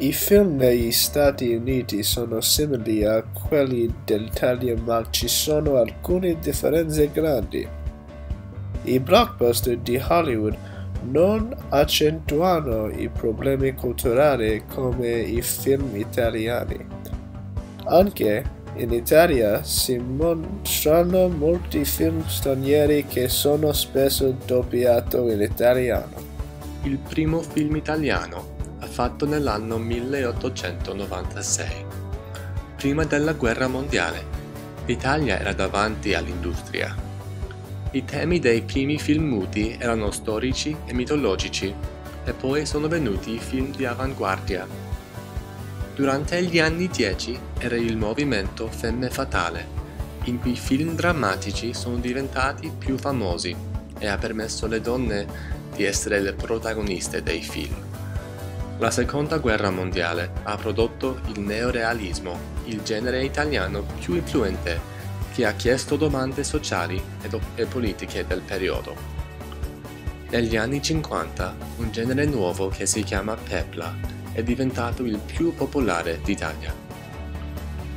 I film negli Stati Uniti sono simili a quelli dell'Italia, ma ci sono alcune differenze grandi. I blockbuster di Hollywood non accentuano i problemi culturali come i film italiani. Anche in Italia si mostrano molti film stranieri che sono spesso doppiati in italiano. Il primo film italiano fatto nell'anno 1896. Prima della guerra mondiale, l'Italia era davanti all'industria. I temi dei primi film muti erano storici e mitologici, e poi sono venuti i film di avanguardia. Durante gli anni 10 era il movimento Femme Fatale, in cui i film drammatici sono diventati più famosi e ha permesso alle donne di essere le protagoniste dei film. La seconda guerra mondiale ha prodotto il neorealismo, il genere italiano più influente che ha chiesto domande sociali e politiche del periodo. Negli anni 50 un genere nuovo che si chiama pepla è diventato il più popolare d'Italia.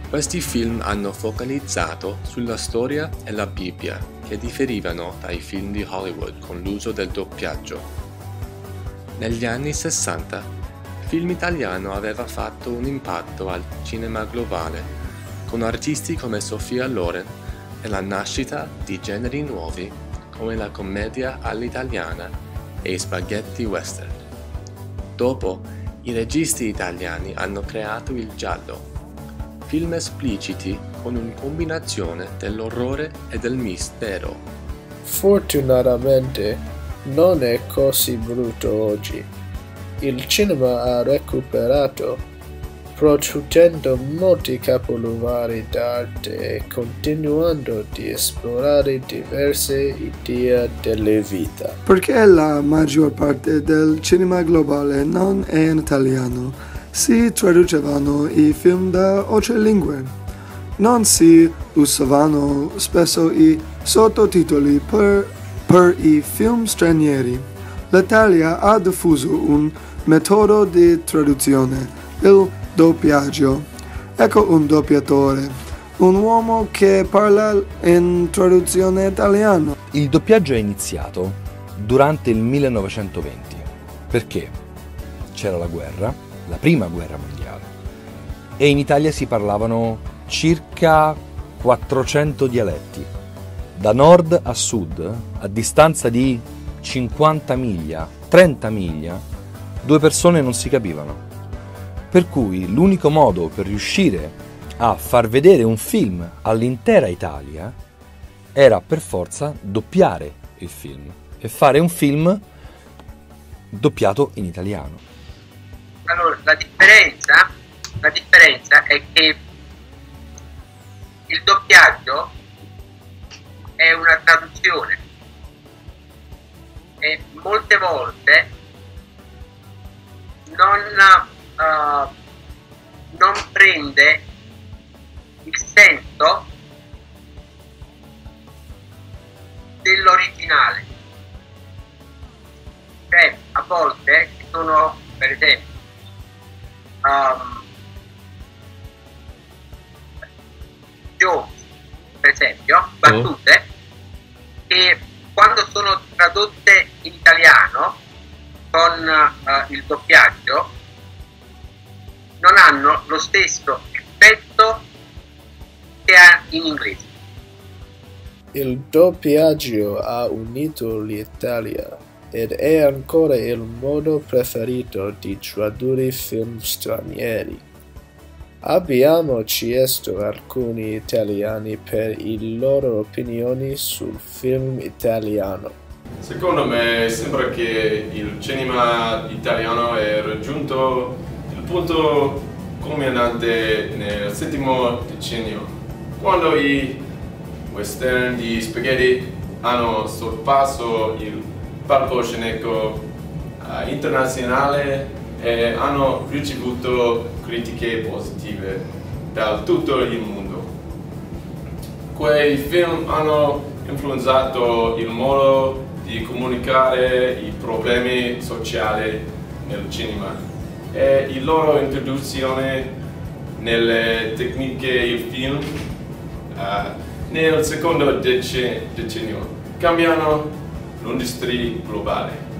Questi film hanno focalizzato sulla storia e la Bibbia che differivano dai film di Hollywood con l'uso del doppiaggio. Negli anni 60 il film italiano aveva fatto un impatto al cinema globale, con artisti come Sophia Loren e la nascita di generi nuovi come la commedia all'italiana e i spaghetti western. Dopo, i registi italiani hanno creato il giallo, film espliciti con una combinazione dell'orrore e del mistero. Fortunatamente non è così brutto oggi. Il cinema ha recuperato, producendo molti capolavori d'arte e continuando di esplorare diverse idee della vita. Perché la maggior parte del cinema globale non è in italiano, si traducevano i film da altre lingue. Non si usavano spesso i sottotitoli per i film stranieri. L'Italia ha diffuso un metodo di traduzione, il doppiaggio. Ecco un doppiatore, un uomo che parla in traduzione italiana. Il doppiaggio è iniziato durante il 1920, perché c'era la guerra, la prima guerra mondiale, e in Italia si parlavano circa 400 dialetti. Da nord a sud, a distanza di 50 miglia, 30 miglia, due persone non si capivano. Per cui l'unico modo per riuscire a far vedere un film all'intera Italia era per forza doppiare il film e fare un film doppiato in italiano. Allora, la differenza è che il doppiaggio è una traduzione e molte volte non prende il senso dell'originale. Cioè, a volte ci sono, per esempio, jokes, per esempio, battute che quando sono tradotte in italiano con il doppiaggio non hanno lo stesso effetto che ha in inglese. Il doppiaggio ha unito l'Italia ed è ancora il modo preferito di tradurre film stranieri. Abbiamo chiesto a alcuni italiani per le loro opinioni sul film italiano. Secondo me sembra che il cinema italiano è raggiunto il punto culminante nel settimo decennio, quando i western di spaghetti hanno sorpassato il palcoscenico internazionale e hanno ricevuto critiche positive da tutto il mondo. Quei film hanno influenzato il modo di comunicare i problemi sociali nel cinema. e la loro introduzione nelle tecniche del film nel secondo decennio cambiano l'industria globale.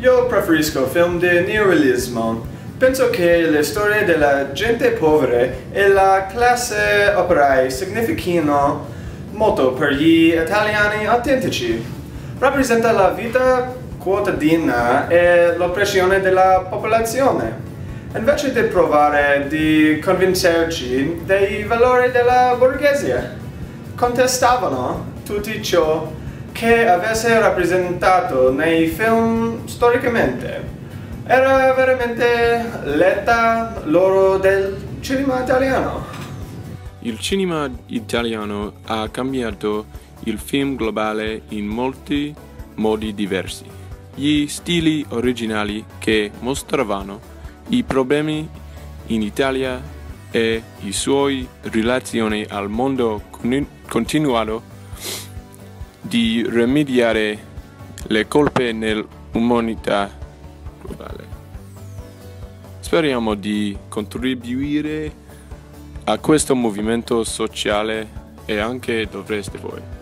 Io preferisco film di neorealismo. Penso che le storie della gente povera e la classe operaia significhino molto per gli italiani autentici. Rappresenta la vita quotidiana e l'oppressione della popolazione. Invece di provare di convincerci dei valori della borghesia, contestavano tutto ciò che avesse rappresentato nei film storicamente. Era veramente l'età loro del cinema italiano. Il cinema italiano ha cambiato il film globale in molti modi diversi. Gli stili originali che mostravano i problemi in Italia e i suoi relazioni al mondo continuano di rimediare le colpe nell'umanità globale. Speriamo di contribuire a questo movimento sociale e anche dovreste voi.